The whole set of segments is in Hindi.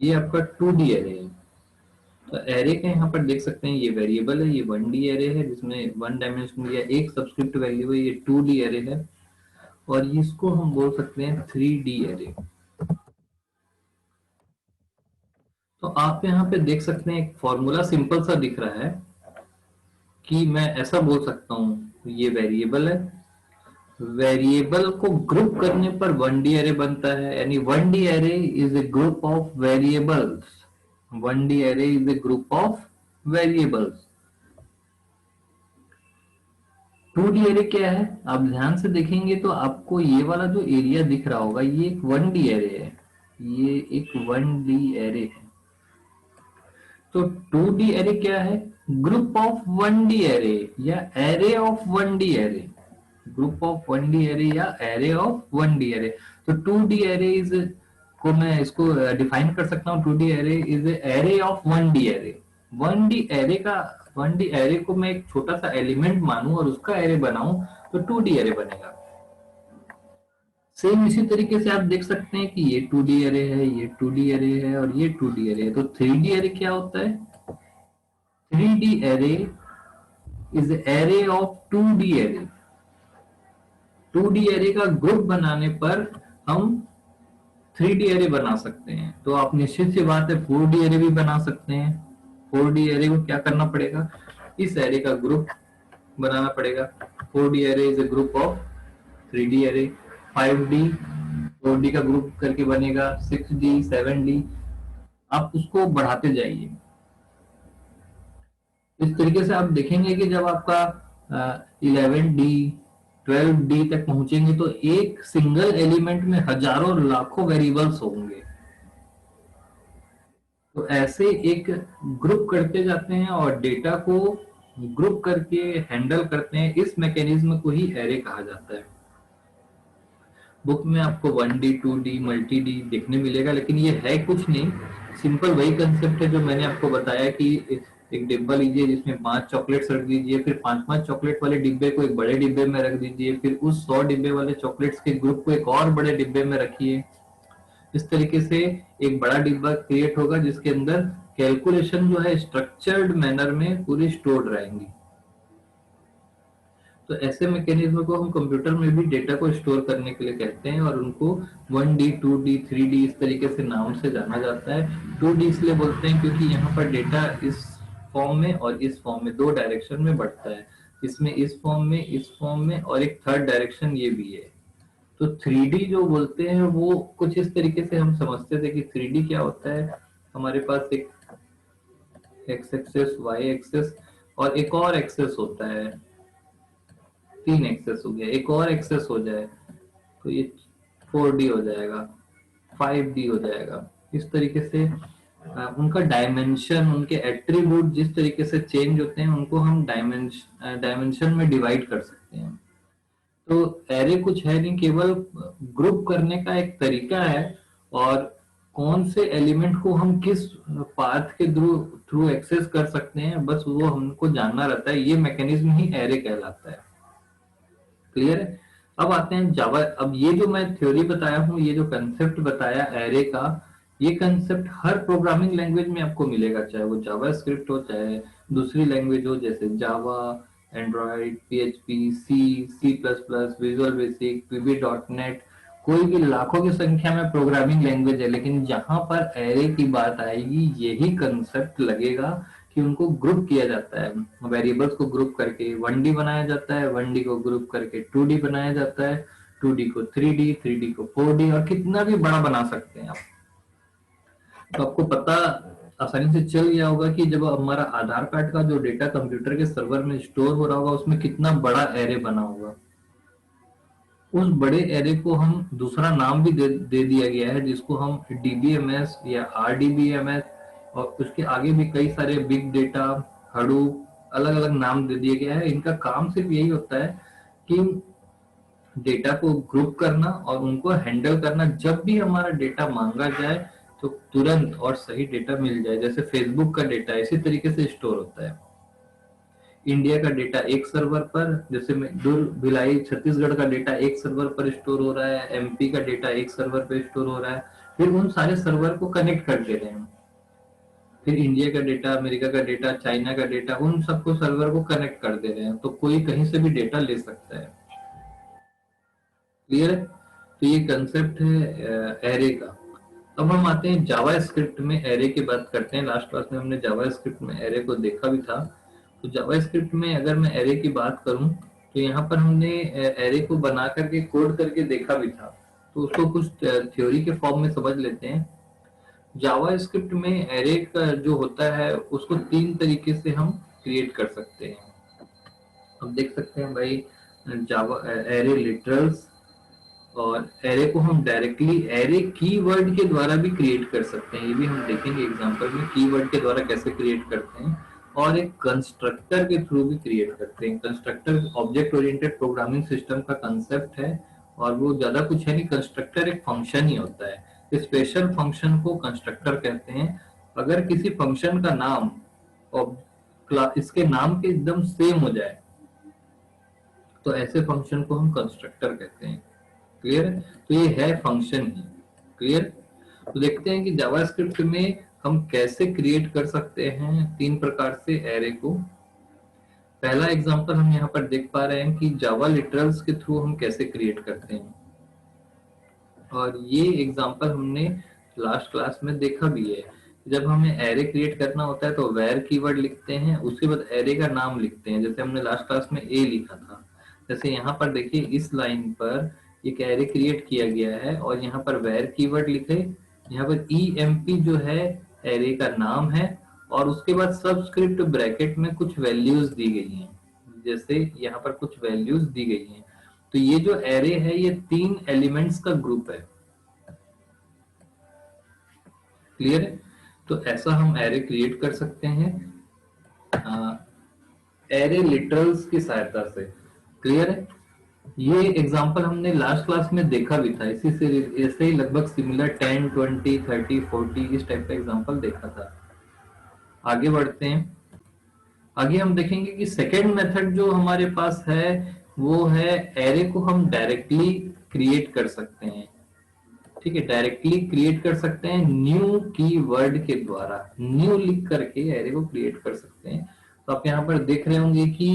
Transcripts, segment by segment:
ये आपका 2D एरे है। तो एरे का यहाँ पर देख सकते हैं ये वेरिएबल है, ये 1D एरे है जिसमें 1 डायमेंशन दिया, एक सब्सक्रिप्ट वैल्यू है, ये 2D एरे है, और इसको हम बोल सकते हैं 3D एरे। तो आप यहाँ पे देख सकते हैं एक फॉर्मूला सिंपल सा दिख रहा है कि मैं ऐसा बोल सकता हूँ ये वेरिएबल है, वेरिएबल को ग्रुप करने पर 1D एरे बनता है, यानी 1D array is a group of variables. 1D array is a group of variables. 2D array क्या है, आप ध्यान से देखेंगे तो आपको ये वाला जो एरिया दिख रहा होगा ये एक 1D एरे है, ये एक 1D एरे है। तो 2D एरे क्या है, ग्रुप ऑफ 1D एरे या array of 1D array, group of 1D array या एरे ऑफ 1D एरे। तो 2D एरे इज को मैं इसको डिफाइन कर सकता हूँ, 2D array is array of 1D array. 1D array का 1D एरे को मैं एक छोटा सा एलिमेंट मानूं और उसका एरे बनाऊं तो 2D एरे बनेगा। सेम इसी तरीके से आप देख सकते हैं कि ये 2D एरे है, ये 2D एरे है और ये 2D एरे है। तो 3D एरे क्या होता है, 3D array is array of 2D array. 2D array का ग्रुप बनाने पर हम 3D एरे बना सकते हैं। तो आप निश्चित सी बात है 4D एरे भी बना सकते हैं। 4D एरे को क्या करना पड़ेगा, इस एरे का ग्रुप बनाना पड़ेगा। 4D array is a group of 3D array. 5D 4D का ग्रुप करके बनेगा, 6D 7D, आप उसको बढ़ाते जाइए। इस तरीके से आप देखेंगे कि जब आपका 11D 12D तक पहुंचेंगे तो एक सिंगल एलिमेंट में हजारों लाखों वेरिएबल्स होंगे। तो ऐसे एक ग्रुप करते जाते हैं और डेटा को ग्रुप करके हैंडल करते हैं, इस मैकेनिज्म को ही एरे कहा जाता है। बुक में आपको 1D 2D मल्टी डी देखने मिलेगा, लेकिन ये है कुछ नहीं, सिंपल वही कंसेप्ट है जो मैंने आपको बताया कि एक डिब्बा लीजिए जिसमें 5 चॉकलेट्स रख दीजिए, फिर 5-5 चॉकलेट वाले डिब्बे को एक बड़े डिब्बे में रख दीजिए, फिर उस 100 डिब्बे वाले चॉकलेट्स के ग्रुप को एक और बड़े डिब्बे में रखिए। इस तरीके से एक बड़ा डिब्बा क्रिएट होगा जिसके अंदर कैलकुलेशन जो है स्ट्रक्चर्ड मैनर में पूरी स्टोर्ड रहेंगी। तो ऐसे मैकेनिज्म को हम कंप्यूटर में भी डेटा को स्टोर करने के लिए कहते हैं और उनको 1D 2D 3D इस तरीके से नाम से जाना जाता है। 2D इसलिए बोलते हैं क्योंकि यहाँ पर डेटा इस फॉर्म में और इस फॉर्म में दो डायरेक्शन में बढ़ता है, इसमें इस फॉर्म में और एक थर्ड डायरेक्शन ये भी है। तो 3D जो बोलते हैं वो कुछ इस तरीके से हम समझते थे कि 3D क्या होता है, हमारे पास एक एक्स एक्सेस वाई एक्सेस और एक और एक्सेस होता है, 3 एक्सेस हो गया, एक और एक्सेस हो जाए तो ये 4D हो जाएगा, 5D हो जाएगा। इस तरीके से उनका डायमेंशन, उनके एट्रीब्यूट जिस तरीके से चेंज होते हैं उनको हम डायमेंशन में डिवाइड कर सकते हैं। तो एरे कुछ है नहीं, केवल ग्रुप करने का एक तरीका है, और कौन से एलिमेंट को हम किस पाथ के थ्रू थ्रू एक्सेस कर सकते हैं बस वो हमको जानना रहता है, ये मैकेनिज्म ही एरे कहलाता है। क्लियर है। अब आते हैं जावा। अब ये जो मैं थ्योरी बताया हूँ, ये जो कंसेप्ट बताया एरे का, ये कंसेप्ट हर प्रोग्रामिंग लैंग्वेज में आपको मिलेगा, चाहे वो जावा स्क्रिप्ट हो चाहे दूसरी लैंग्वेज हो जैसे Java, Android, PHP, C++, visual basic, VB.NET, कोई भी लाखों की संख्या में प्रोग्रामिंग लैंग्वेज है, लेकिन जहां पर एरे की बात आएगी यही कंसेप्ट लगेगा कि उनको ग्रुप किया जाता है, वेरिएबल्स को ग्रुप करके 1D बनाया जाता है, 1D को ग्रुप करके 2D बनाया जाता है, 2D को 3D, 3D को 4D, और कितना भी बड़ा बना सकते हैं आप। तो आपको पता आसानी से चल गया होगा कि जब हमारा आधार कार्ड का जो डेटा कंप्यूटर के सर्वर में स्टोर हो रहा होगा उसमें कितना बड़ा एरे बना होगा। उस बड़े एरे को हम दूसरा नाम भी दे दिया गया है जिसको हम DBMS या RDBMS, और उसके आगे भी कई सारे बिग डेटा, हडूप, अलग अलग नाम दे दिया गया है। इनका काम सिर्फ यही होता है कि डेटा को ग्रुप करना और उनको हैंडल करना, जब भी हमारा डेटा मांगा जाए तो तुरंत और सही डेटा मिल जाए। जैसे फेसबुक का डेटा इसी तरीके से स्टोर होता है, इंडिया का डेटा एक सर्वर पर, जैसे दूर भिलाई छत्तीसगढ़ का डेटा एक सर्वर पर स्टोर हो रहा है, MP का डेटा एक सर्वर पर स्टोर हो रहा है, फिर उन सारे सर्वर को कनेक्ट कर दे रहे हैं, फिर इंडिया का डेटा, अमेरिका का डेटा, चाइना का डेटा, उन सबको सर्वर को कनेक्ट कर दे रहे हैं, तो कोई कहीं से भी डेटा ले सकता है। क्लियर है? तो ये कंसेप्ट है एरे का। अब हम आते हैं जावा स्क्रिप्ट में एरे की बात करते हैं। लास्ट क्लास में हमने जावा स्क्रिप्ट में एरे को देखा भी था। तो जावा स्क्रिप्ट में अगर मैं एरे की बात करूं तो यहाँ पर हमने एरे को बना करके कोड करके देखा भी था, तो उसको कुछ थ्योरी के फॉर्म में समझ लेते हैं। जावा स्क्रिप्ट में एरे का जो होता है उसको तीन तरीके से हम क्रिएट कर सकते हैं। अब देख सकते हैं भाई, जावा एरे लिटरल्स, और एरे को हम डायरेक्टली एरे कीवर्ड के द्वारा भी क्रिएट कर सकते हैं। ये भी हम देखेंगे एग्जांपल में कीवर्ड के द्वारा कैसे क्रिएट करते हैं, और एक कंस्ट्रक्टर के थ्रू भी क्रिएट करते हैं। Constructor object oriented programming system का कंसेप्ट है, और वो ज्यादा कुछ है नहीं, कंस्ट्रक्टर एक फंक्शन ही होता है। स्पेशल फंक्शन को कंस्ट्रक्टर कहते हैं। अगर किसी फंक्शन का नाम और इसके नाम के एकदम सेम हो जाए तो ऐसे फंक्शन को हम कंस्ट्रक्टर कहते हैं। क्लियर है? तो ये है फंक्शन ही। क्लियर? तो देखते हैं कि जावास्क्रिप्ट में हम कैसे क्रिएट कर सकते हैं तीन प्रकार से एरे को। पहला एग्जांपल हम यहाँ पर देख पा रहे हैं कि जावा लिटरल्स के थ्रू हम कैसे क्रिएट करते हैं, और ये एग्जांपल हमने लास्ट क्लास में देखा भी है। जब हमें एरे क्रिएट करना होता है तो वेर कीवर्ड लिखते हैं, उसके बाद एरे का नाम लिखते हैं, जैसे हमने लास्ट क्लास में ए लिखा था। जैसे यहाँ पर देखिए इस लाइन पर एक एरे क्रिएट किया गया है, और यहाँ पर वेर कीवर्ड लिखे, यहाँ पर EMP जो है एरे का नाम है, और उसके बाद सबस्क्रिप्ट ब्रैकेट में कुछ वैल्यूज दी गई हैं, जैसे यहाँ पर कुछ वैल्यूज दी गई हैं। तो ये जो एरे है ये तीन एलिमेंट्स का ग्रुप है। क्लियर है? तो ऐसा हम एरे क्रिएट कर सकते हैं एरे लिटरल्स की सहायता से। क्लियर है? ये एग्जांपल हमने लास्ट क्लास में देखा भी था, इसी से ऐसे ही लगभग सिमिलर 10, 20, 30, 40 इस टाइप का एग्जांपल देखा था। आगे बढ़ते हैं। आगे हम देखेंगे कि सेकेंड मेथड जो हमारे पास है वो है एरे को हम डायरेक्टली क्रिएट कर सकते हैं। ठीक है, डायरेक्टली क्रिएट कर सकते हैं न्यू कीवर्ड के द्वारा। न्यू लिख करके एरे को क्रिएट कर सकते हैं। तो आप यहाँ पर देख रहे होंगे कि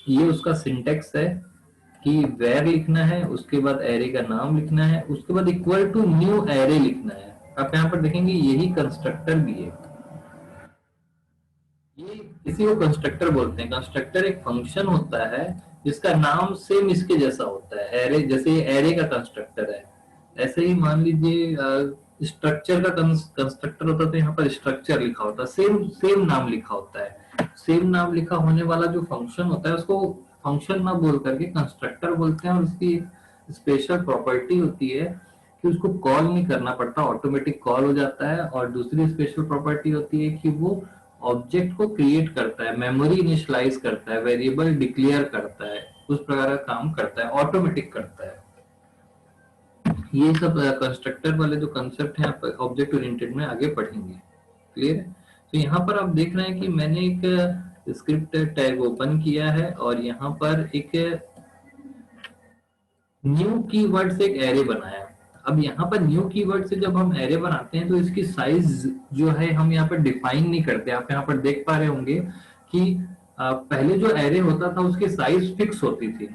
ये उसका सिंटेक्स है कि वेर लिखना है, उसके बाद एरे का नाम लिखना है, उसके बाद इक्वल टू न्यू एरे लिखना है। आप यहाँ पर देखेंगे यही कंस्ट्रक्टर भी है। ये इसी को कंस्ट्रक्टर बोलते हैं। कंस्ट्रक्टर एक फंक्शन होता है जिसका नाम सेम इसके जैसा होता है। एरे जैसे ये एरे का कंस्ट्रक्टर है, ऐसे ही मान लीजिए स्ट्रक्चर का कंस्ट्रक्टर होता है, तो यहाँ पर स्ट्रक्चर लिखा होता है, सेम सेम नाम लिखा होता है। सेम नाम लिखा होने वाला जो फंक्शन होता है उसको फंक्शन ना बोल करके कंस्ट्रक्टर बोलते हैं। और उसकी स्पेशल प्रॉपर्टी होती है कि उसको कॉल नहीं करना पड़ता, ऑटोमेटिक कॉल हो जाता है। और दूसरी स्पेशल प्रॉपर्टी होती है कि वो ऑब्जेक्ट को क्रिएट करता है, मेमोरी इनिशियलाइज करता है, वेरिएबल डिक्लेयर करता है, उस प्रकार का काम करता है, ऑटोमेटिक करता है। ये सब कंस्ट्रक्टर वाले जो कंसेप्ट है आप ऑब्जेक्ट ओरिएंटेड में आगे पढ़ेंगे। क्लियर है? तो यहाँ पर आप देख रहे हैं कि मैंने एक स्क्रिप्ट टैग ओपन किया है, और यहाँ पर एक न्यू कीवर्ड से एक एरे बनाया। अब यहाँ पर न्यू कीवर्ड से जब हम एरे बनाते हैं तो इसकी साइज जो है हम यहाँ पर डिफाइन नहीं करते। आप यहाँ पर देख पा रहे होंगे कि पहले जो एरे होता था उसकी साइज फिक्स होती थी,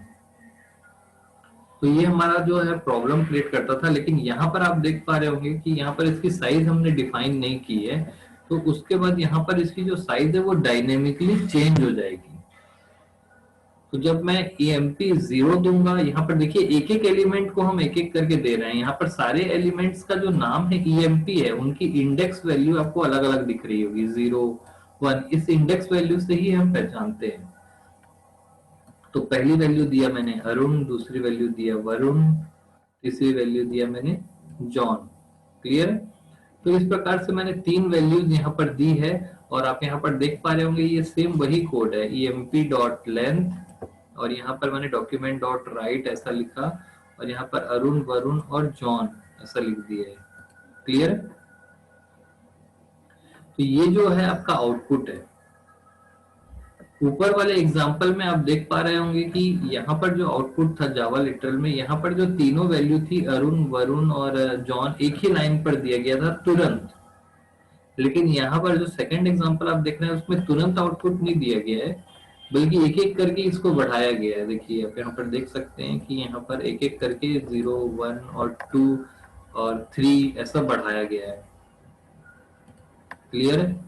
तो ये हमारा जो है प्रॉब्लम क्रिएट करता था। लेकिन यहाँ पर आप देख पा रहे होंगे कि यहाँ पर इसकी साइज हमने डिफाइन नहीं की है, तो उसके बाद यहाँ पर इसकी जो साइज है वो डायनेमिकली चेंज हो जाएगी। तो जब मैं EMP 0 दूंगा, यहाँ पर देखिए एक एक एलिमेंट को हम एक एक करके दे रहे हैं। यहाँ पर सारे एलिमेंट्स का जो नाम है EMP है, उनकी इंडेक्स वैल्यू आपको अलग अलग दिख रही होगी, 0, 1। इस इंडेक्स वैल्यू से ही हम पहचानते हैं। तो पहली वैल्यू दिया मैंने अरुण, दूसरी वैल्यू दिया वरुण, तीसरी वैल्यू दिया मैंने जॉन। क्लियर है? तो इस प्रकार से मैंने तीन वैल्यूज यहाँ पर दी है, और आप यहाँ पर देख पा रहे होंगे ये सेम वही कोड है, emp.length, और यहाँ पर मैंने document.write ऐसा लिखा, और यहाँ पर अरुण, वरुण और जॉन ऐसा लिख दिया है। क्लियर? तो ये जो है आपका आउटपुट है। ऊपर वाले एग्जाम्पल में आप देख पा रहे होंगे कि यहाँ पर जो आउटपुट था जावा लिटरल में, यहाँ पर जो तीनों वैल्यू थी अरुण, वरुण और जॉन, एक ही लाइन पर दिया गया था तुरंत। लेकिन यहाँ पर जो सेकंड एग्जांपल आप देख रहे हैं उसमें तुरंत आउटपुट नहीं दिया गया है, बल्कि एक एक करके इसको बढ़ाया गया है। देखिए आप यहाँ पर देख सकते हैं कि यहाँ पर एक एक करके 0, 1 और 2 और 3 ऐसा बढ़ाया गया है। क्लियर है?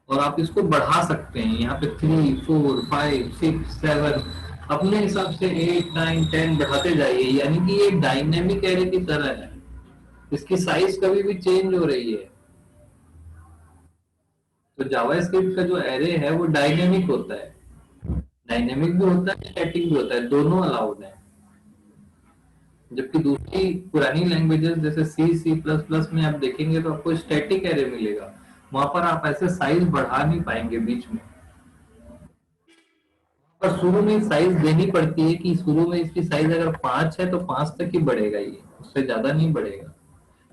और आप इसको बढ़ा सकते हैं, यहाँ पे 3, 4, 5, 6, 7 अपने हिसाब से 8, 9, 10 बढ़ाते जाइए। यानी कि ये डायनेमिक एरे की तरह है, इसकी साइज कभी भी चेंज हो रही है। तो जावास्क्रिप्ट का जो एरे है वो डायनेमिक होता है, डायनेमिक भी होता है, स्टैटिक भी होता है, दोनों अलाउड है। जबकि दूसरी पुरानी लैंग्वेजेस जैसे सी प्लस प्लस में आप देखेंगे तो आपको स्टैटिक एरे मिलेगा, वहां पर आप ऐसे साइज बढ़ा नहीं पाएंगे बीच में। पर शुरू में साइज देनी पड़ती है कि शुरू में इसकी साइज अगर 5 है तो 5 तक ही बढ़ेगा, ये उससे ज्यादा नहीं बढ़ेगा।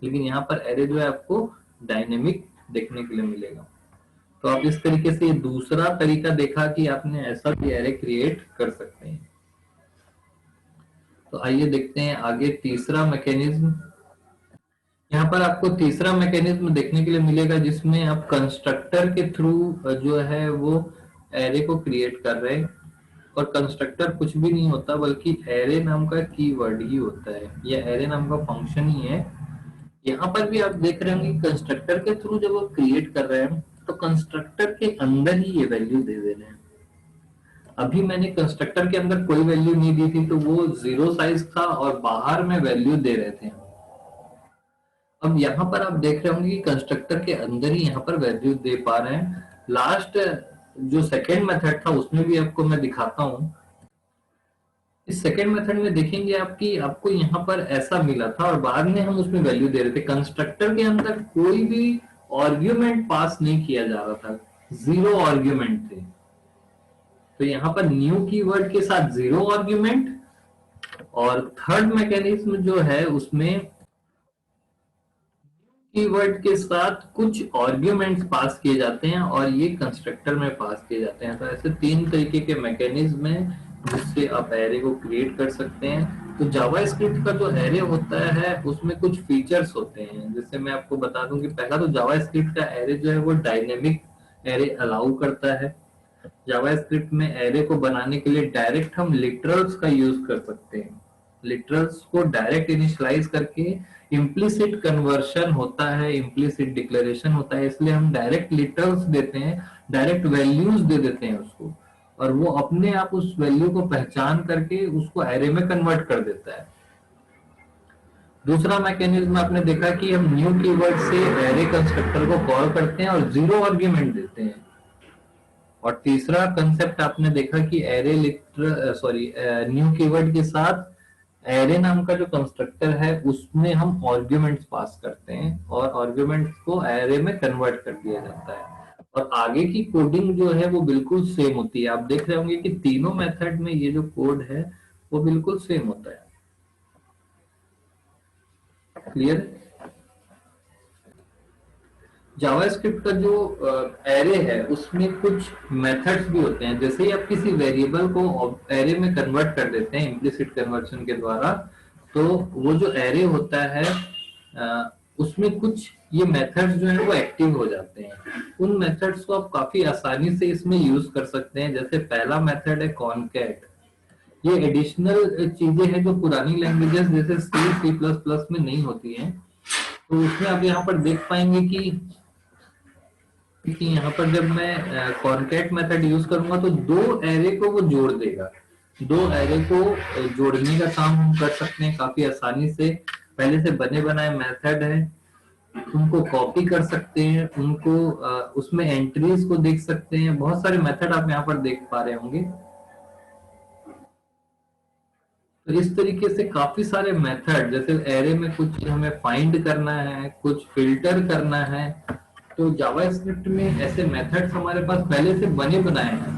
लेकिन यहाँ पर एरे जो है आपको डायनेमिक देखने के लिए मिलेगा। तो आप इस तरीके से दूसरा तरीका देखा कि आपने ऐसा भी एरे क्रिएट कर सकते हैं। तो आइए देखते हैं आगे तीसरा मैकेनिज्म। यहाँ पर आपको तीसरा मैकेनिज्म देखने के लिए मिलेगा जिसमें आप कंस्ट्रक्टर के थ्रू जो है वो एरे को क्रिएट कर रहे हैं। और कंस्ट्रक्टर कुछ भी नहीं होता बल्कि एरे नाम का कीवर्ड ही होता है, यह एरे नाम का फंक्शन ही है। यहाँ पर भी आप देख रहे होंगे कंस्ट्रक्टर के थ्रू जब आप क्रिएट कर रहे हैं तो कंस्ट्रक्टर के अंदर ही ये वैल्यू दे दे रहे हैं। अभी मैंने कंस्ट्रक्टर के अंदर कोई वैल्यू नहीं दी थी तो वो 0 साइज था और बाहर में वैल्यू दे रहे थे। अब यहाँ पर आप देख रहे होंगे कि कंस्ट्रक्टर के अंदर ही यहाँ पर वैल्यू दे पा रहे हैं। लास्ट जो सेकेंड मेथड था उसमें भी आपको मैं दिखाता हूँ। इस सेकेंड मेथड में देखेंगे आपकी आपको यहाँ पर ऐसा मिला था और बाद में हम उसमें वैल्यू दे रहे थे। कंस्ट्रक्टर के अंदर कोई भी आर्ग्यूमेंट पास नहीं किया जा रहा था, 0 आर्ग्यूमेंट थे। तो यहाँ पर न्यू कीवर्ड के साथ 0 आर्ग्यूमेंट, और थर्ड मैकेनिज्म जो है उसमें कीवर्ड के साथ कुछ आर्ग्यूमेंट्स पास किए जाते हैं और ये कंस्ट्रक्टर में पास किए जाते हैं। तो ऐसे 3 तरीके के मैकेनिज्म हैं जिससे आप एरे को क्रिएट कर सकते हैं। तो जावास्क्रिप्ट का जो एरे होता है उसमें कुछ फीचर्स होते हैं, जैसे मैं आपको बता दूं कि पहला तो जावास्क्रिप्ट का एरे जो है वो डायनेमिक एरे अलाउ करता है। जावास्क्रिप्ट में एरे को बनाने के लिए डायरेक्ट हम लिटरल्स का यूज कर सकते हैं। लिटरल्स को डायरेक्ट इनिशियलाइज करके इम्प्लिसिट कन्वर्शन होता है, इम्प्लिसिट डिक्लेरेशन होता है, इसलिए हम डायरेक्ट लिटरल्स देते हैं, डायरेक्ट वैल्यूज दे देते हैं उसको, और वो अपने आप उस वैल्यू को पहचान करके उसको एरे में कन्वर्ट कर देता है। दूसरा मैकेनिज्म आपने देखा कि हम न्यू कीवर्ड से एरे कंस्ट्रक्टर को कॉल करते हैं और 0 आर्ग्यूमेंट देते हैं। और तीसरा कंसेप्ट आपने देखा कि एरे न्यू कीवर्ड के साथ एरे नाम का जो कंस्ट्रक्टर है उसमें हम आर्ग्यूमेंट्स पास करते हैं और आर्ग्यूमेंट्स को एरे में कन्वर्ट कर दिया जाता है। और आगे की कोडिंग जो है वो बिल्कुल सेम होती है। आप देख रहे होंगे कि तीनों मेथड में ये जो कोड है वो बिल्कुल सेम होता है। क्लियर? जावास्क्रिप्ट का जो एरे है उसमें कुछ मेथड्स भी होते हैं। जैसे ही आप किसी वेरिएबल को एरे में कन्वर्ट कर देते हैं इम्प्लिसिट कन्वर्शन के द्वारा, तो वो जो एरे होता है उसमें कुछ ये मेथड्स जो है वो एक्टिव हो जाते हैं। उन मेथड्स को आप काफी आसानी से इसमें यूज कर सकते हैं। जैसे पहला मेथड है कॉनकैट। ये एडिशनल चीजें हैं जो पुरानी लैंग्वेजेस जैसे सी प्लस प्लस में नहीं होती हैं। तो उसमें आप यहाँ पर देख पाएंगे कि यहाँ पर जब मैं कॉनकैट मेथड यूज करूंगा तो 2 एरे को वो जोड़ देगा। 2 एरे को जोड़ने का काम हम कर सकते हैं काफी आसानी से। पहले से बने बनाए मेथड है, उनको कॉपी कर सकते हैं, उनको उसमें एंट्रीज को देख सकते हैं। बहुत सारे मेथड आप यहाँ पर देख पा रहे होंगे। तो इस तरीके से काफी सारे मेथड, जैसे एरे में कुछ हमें फाइंड करना है, कुछ फिल्टर करना है, तो जावास्क्रिप्ट में ऐसे मेथड्स हमारे पास पहले से बने बनाए हैं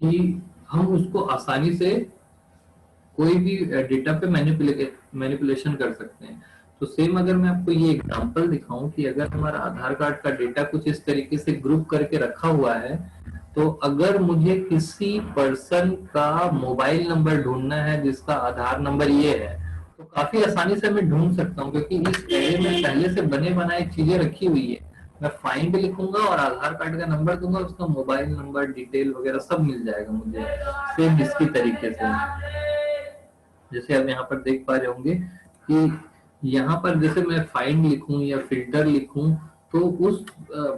कि हम उसको आसानी से कोई भी डेटा पे मैनिपुलेशन कर सकते हैं। तो सेम अगर मैं आपको ये एग्जांपल दिखाऊं कि अगर हमारा आधार कार्ड का डेटा कुछ इस तरीके से ग्रुप करके रखा हुआ है, तो अगर मुझे किसी पर्सन का मोबाइल नंबर ढूंढना है जिसका आधार नंबर ये है, तो काफी आसानी से मैं ढूंढ सकता हूँ, क्योंकि इस एरे में पहले से बने बनाए चीजें रखी हुई है। मैं फाइंड लिखूंगा और आधार कार्ड का नंबर दूंगा, उसका मोबाइल नंबर डिटेल वगैरह सब मिल जाएगा मुझे, सेम इसकी तरीके से। जैसे आप यहाँ पर देख पा रहे होंगे कि यहाँ पर जैसे मैं फाइंड लिखूं या फिल्टर लिखूं, तो उस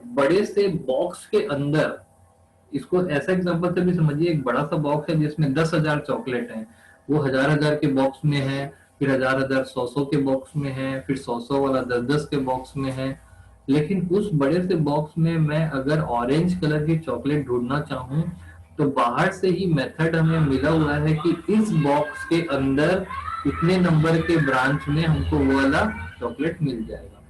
बड़े से बॉक्स के अंदर, इसको ऐसा एग्जांपल से भी समझिए, एक बड़ा सा बॉक्स है जिसमें 10,000 चॉकलेट हैं, वो 1,000 के बॉक्स में है, फिर 1,000 100 के बॉक्स में है, फिर 100 वाला 10 के बॉक्स में है। लेकिन उस बड़े से बॉक्स में मैं अगर ऑरेंज कलर की चॉकलेट ढूंढना चाहूं, तो बाहर से ही मेथड हमें मिला हुआ है कि इस बॉक्स के अंदर इतने नंबर के ब्रांच में हमको वो वाला चॉकलेट मिल जाएगा।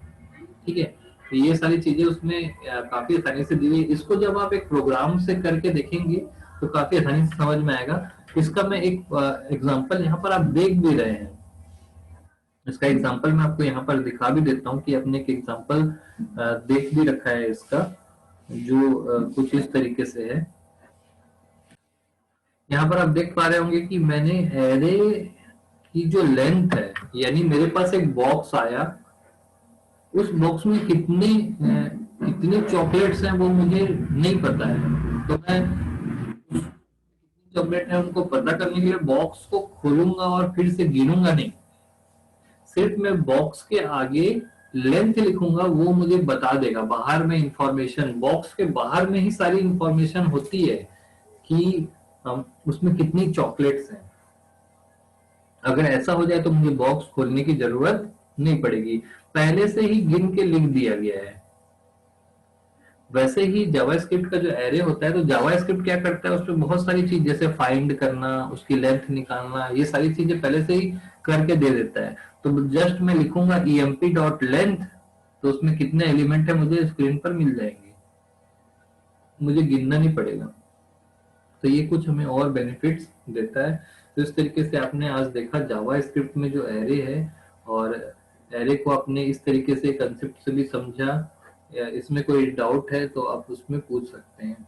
ठीक है, तो ये सारी चीजें उसमें काफी आसानी से दी हुई है। इसको जब आप एक प्रोग्राम से करके देखेंगे तो काफी आसानी से समझ में आएगा। इसका मैं एक एग्जांपल यहाँ पर आप देख भी रहे हैं, इसका एग्जांपल मैं आपको यहाँ पर दिखा भी देता हूँ कि आपने एक एग्जांपल देख भी रखा है इसका, जो कुछ इस तरीके से है। यहाँ पर आप देख पा रहे होंगे कि मैंने एरे की जो लेंथ है, यानी मेरे पास एक बॉक्स आया, उस बॉक्स में कितने चॉकलेट्स हैं वो मुझे नहीं पता है, तो मैं चॉकलेट है उनको पता करने के लिए बॉक्स को खोलूंगा और फिर से गिनूंगा नहीं, सिर्फ मैं बॉक्स के आगे लेंथ लिखूंगा, वो मुझे बता देगा। बाहर में इंफॉर्मेशन, बॉक्स के बाहर में ही सारी इंफॉर्मेशन होती है कि उसमें कितनी चॉकलेट्स हैं। अगर ऐसा हो जाए तो मुझे बॉक्स खोलने की जरूरत नहीं पड़ेगी, पहले से ही गिन के लिख दिया गया है। वैसे ही जावास्क्रिप्ट का जो एरे होता है, तो जावास्क्रिप्ट क्या करता है, उसमें बहुत सारी चीज जैसे फाइंड करना, उसकी लेंथ निकालना, ये सारी चीजें पहले से ही करके दे देता है। तो जस्ट मैं लिखूंगा emp.length, तो उसमें कितने एलिमेंट है मुझे स्क्रीन पर मिल जाएंगे, मुझे गिनना नहीं पड़ेगा। तो ये कुछ हमें और बेनिफिट्स देता है। तो इस तरीके से आपने आज देखा जावास्क्रिप्ट में जो एरे है, और एरे को आपने इस तरीके से कंसेप्ट से भी समझा। या इसमें कोई डाउट है तो आप उसमें पूछ सकते हैं।